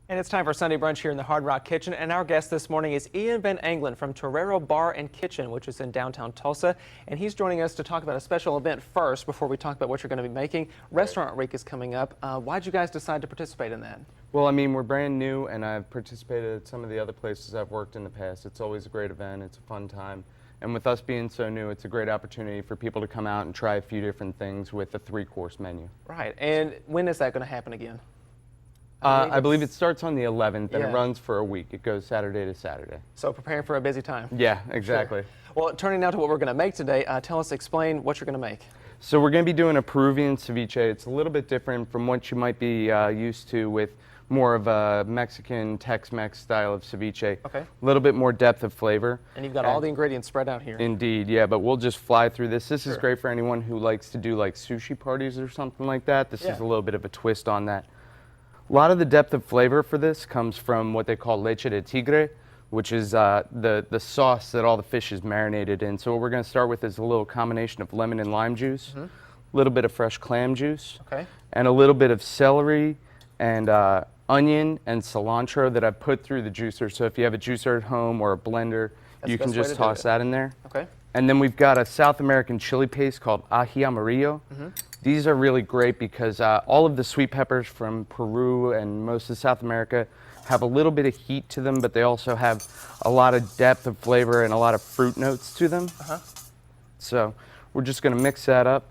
And it's time for Sunday Brunch here in the Hard Rock Kitchen, and our guest this morning is Ian Van Anglen from Torero Bar and Kitchen, which is in downtown Tulsa, and he's joining us to talk about a special event first before we talk about what you're going to be making. Restaurant Week is coming up. Why'd you guys decide to participate in that? Well, I mean, we're brand new, and I've participated at some of the other places I've worked in the past. It's always a great event. It's a fun time. And with us being so new, it's a great opportunity for people to come out and try a few different things with a 3-course menu. Right. And when is that going to happen again? I believe it starts on the 11th, and Yeah. it runs for a week. It goes Saturday to Saturday. So preparing for a busy time. Yeah, exactly. Sure. Well, turning now to what we're going to make today, explain what you're going to make. So we're going to be doing a Peruvian ceviche. It's a little bit different from what you might be used to with more of a Mexican Tex-Mex style of ceviche. Okay. A little bit more depth of flavor. And you've got all the ingredients spread out here. Indeed, yeah, but we'll just fly through this. This is Sure. great for anyone who likes to do like sushi parties or something like that. This is a little bit of a twist on that. A lot of the depth of flavor for this comes from what they call leche de tigre, which is the sauce that all the fish is marinated in. So what we're going to start with is a little combination of lemon and lime juice, a little bit of fresh clam juice, and a little bit of celery and onion and cilantro that I've put through the juicer. So if you have a juicer at home or a blender, you can just toss that in there. Okay. And then we've got a South American chili paste called ají amarillo. These are really great because all of the sweet peppers from Peru and most of South America have a little bit of heat to them, but they also have a lot of depth of flavor and a lot of fruit notes to them. So we're just going to mix that up.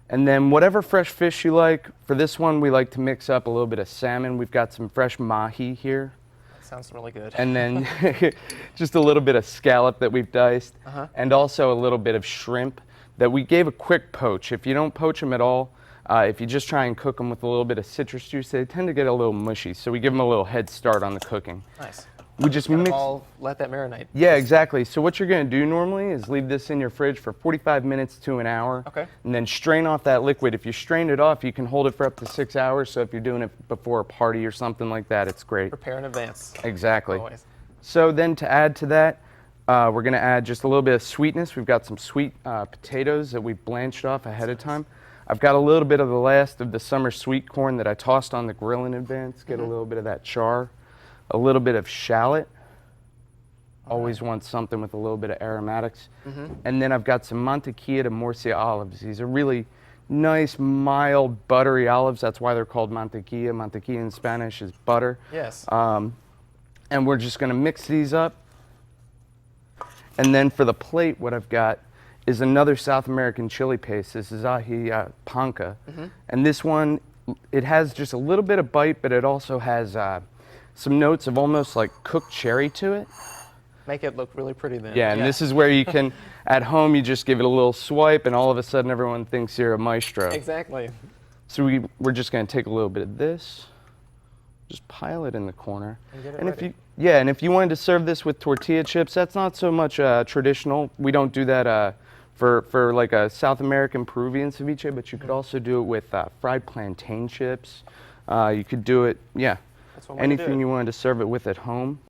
And then whatever fresh fish you like, for this one we like to mix up a little bit of salmon. We've got some fresh mahi here. That sounds really good. And then just a little bit of scallop that we've diced, and also a little bit of shrimp that we gave a quick poach. If you don't poach them at all, if you just try and cook them with a little bit of citrus juice, they tend to get a little mushy. So we give them a little head start on the cooking. Nice. We just mix. Let that marinate. Yeah, exactly. So what you're going to do normally is leave this in your fridge for 45 minutes to an hour. Okay. And then strain off that liquid. If you strain it off, you can hold it for up to 6 hours. So if you're doing it before a party or something like that, it's great. Prepare in advance. Exactly. Always. So then to add to that, we're going to add just a little bit of sweetness. We've got some sweet potatoes that we blanched off ahead of time. I've got a little bit of the last of the summer sweet corn that I tossed on the grill in advance. Get a little bit of that char. A little bit of shallot. Always want something with a little bit of aromatics. And then I've got some mantequilla de Murcia olives. These are really nice, mild, buttery olives. That's why they're called mantequilla. Mantequilla in Spanish is butter. Yes. And we're just going to mix these up. And then for the plate, what I've got is another South American chili paste. This is ají panca. And this one, it has just a little bit of bite, but it also has some notes of almost like cooked cherry to it. Make it look really pretty then. Yeah, and this is where you can, at home, you just give it a little swipe, and all of a sudden everyone thinks you're a maestro. Exactly. So we're just going to take a little bit of this, just pile it in the corner. And get it and ready. if you wanted to serve this with tortilla chips, that's not so much traditional. We don't do that for like a South American Peruvian ceviche, but you could also do it with fried plantain chips. You could do it, That's one way to do anything it. you wanted to serve it with at home.